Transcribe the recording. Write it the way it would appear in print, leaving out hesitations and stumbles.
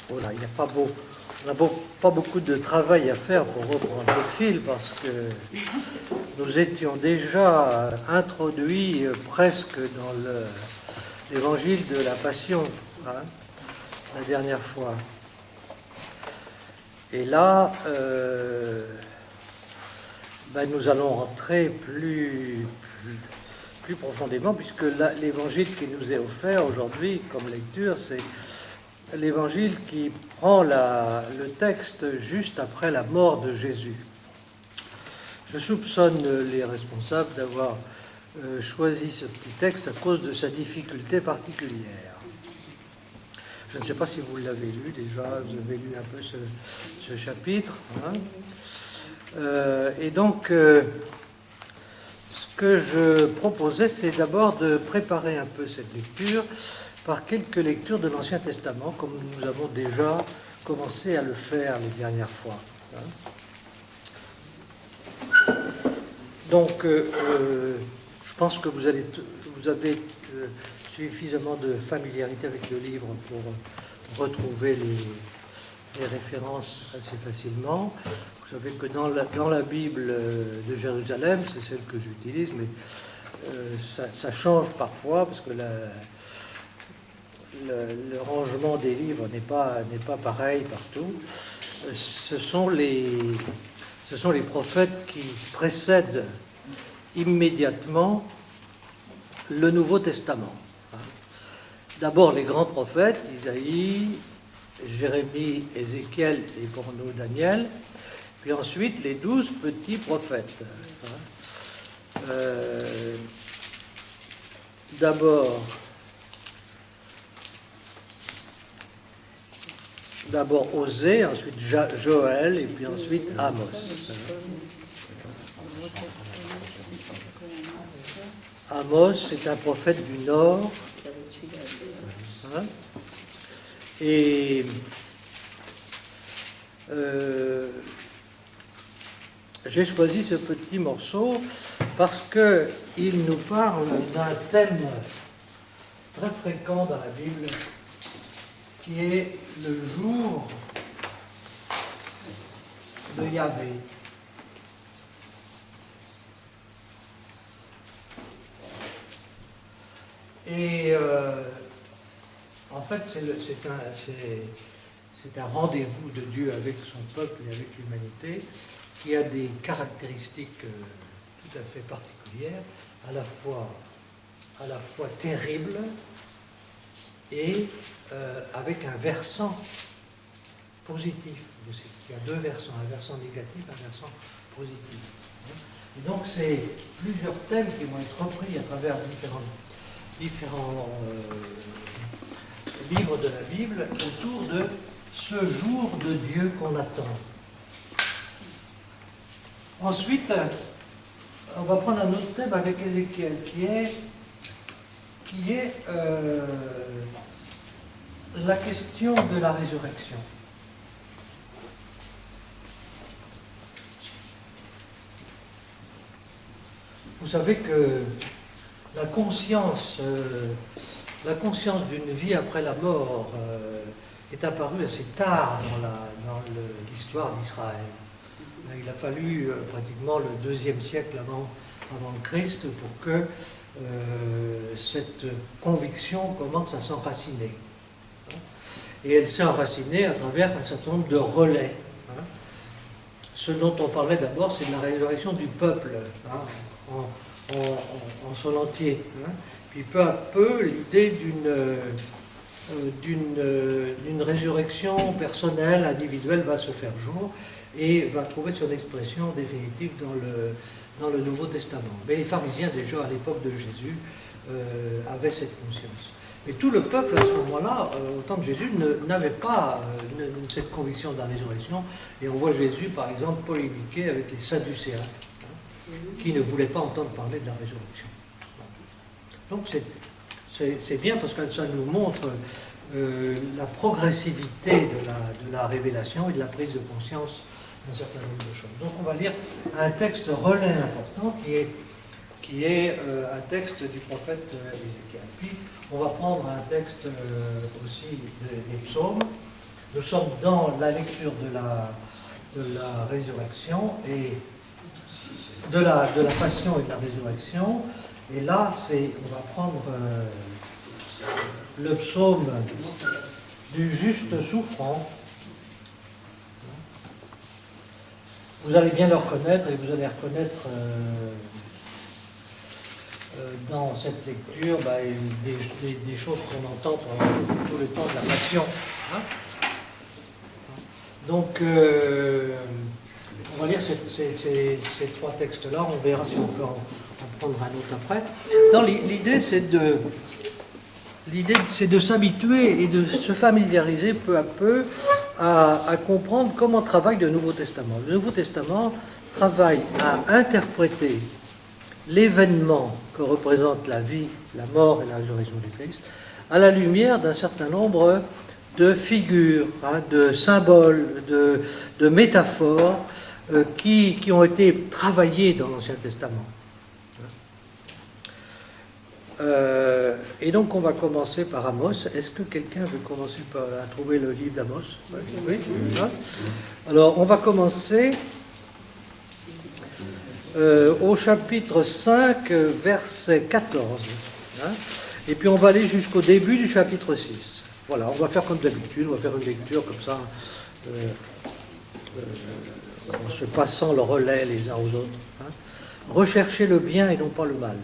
Voilà, il n'y a pas beau, on n'a pas beaucoup de travail à faire pour reprendre le fil parce que nous étions déjà introduits presque dans l'évangile de la Passion, hein, la dernière fois. Et là, nous allons rentrer plus profondément, puisque l'évangile qui nous est offert aujourd'hui comme lecture, c'est l'évangile qui prend le texte juste après la mort de Jésus. Je soupçonne les responsables d'avoir choisi ce petit texte à cause de sa difficulté particulière. Je ne sais pas si vous l'avez lu déjà, vous avez lu un peu ce chapitre. Hein. Et donc, ce que je proposais, c'est d'abord de préparer un peu cette lecture par quelques lectures de l'Ancien Testament, comme nous avons déjà commencé à le faire les dernières fois. Hein. Donc, je pense que vous avez suffisamment de familiarité avec le livre pour retrouver les références assez facilement. Vous savez que dans la Bible de Jérusalem, c'est celle que j'utilise, mais ça change parfois, parce que le rangement des livres n'est pas pareil partout. Ce sont les prophètes qui précèdent immédiatement le Nouveau Testament. D'abord les grands prophètes, Isaïe, Jérémie, Ézéchiel et pour nous Daniel, puis ensuite les 12 petits prophètes. D'abord Osée, ensuite Joël et puis ensuite Amos. Amos, c'est un prophète du Nord. Hein? Et j'ai choisi ce petit morceau parce qu'il nous parle d'un thème très fréquent dans la Bible, qui est le jour de Yahvé. Et en fait, c'est un rendez-vous de Dieu avec son peuple et avec l'humanité qui a des caractéristiques tout à fait particulières, à la fois terribles et avec un versant positif aussi. Il y a deux versants, un versant négatif, un versant positif. Et donc, c'est plusieurs thèmes qui vont être repris à travers différents livres de la Bible autour de ce jour de Dieu qu'on attend. Ensuite, on va prendre un autre thème avec Ézéchiel qui est la question de la résurrection. Vous savez que la conscience d'une vie après la mort est apparue assez tard dans l'histoire d'Israël. Il a fallu pratiquement le IIe siècle avant le Christ pour que cette conviction commence à s'enraciner. Et elle s'est enracinée à travers un certain nombre de relais. Ce dont on parlait d'abord, c'est de la résurrection du peuple en son entier. Puis peu à peu, l'idée d'une résurrection personnelle, individuelle, va se faire jour et va trouver son expression définitive dans le Nouveau Testament. Mais les pharisiens, déjà à l'époque de Jésus, avaient cette conscience. Mais tout le peuple, à ce moment-là, au temps de Jésus, n'avait pas cette conviction de la résurrection. Et on voit Jésus, par exemple, polémiquer avec les Sadducéens, qui ne voulaient pas entendre parler de la résurrection. Donc c'est bien parce que ça nous montre la progressivité de la révélation et de la prise de conscience d'un certain nombre de choses. Donc on va lire un texte relais important qui est un texte du prophète Ézéchiel. Puis on va prendre un texte aussi des psaumes, Nous sommes dans la lecture de la résurrection et de la passion et de la résurrection. Et là, on va prendre le psaume du juste souffrant. Vous allez bien le reconnaître et vous allez reconnaître dans cette lecture des choses qu'on entend pendant tout le temps de la passion. Hein. Donc, on va lire ces trois textes-là, on verra si on peut en prendre un autre après. L'idée, c'est de s'habituer et de se familiariser peu à peu à comprendre comment travaille le Nouveau Testament. Le Nouveau Testament travaille à interpréter l'événement que représente la vie, la mort et la résurrection du Christ à la lumière d'un certain nombre de figures, de symboles, de métaphores qui ont été travaillées dans l'Ancien Testament. Et donc on va commencer par Amos. Est-ce que quelqu'un veut commencer à trouver le livre d'Amos? Oui. Alors on va commencer au chapitre 5, verset 14. Et puis on va aller jusqu'au début du chapitre 6. Voilà, on va faire comme d'habitude, on va faire une lecture comme ça, en se passant le relais les uns aux autres. Recherchez le bien et non pas le mal.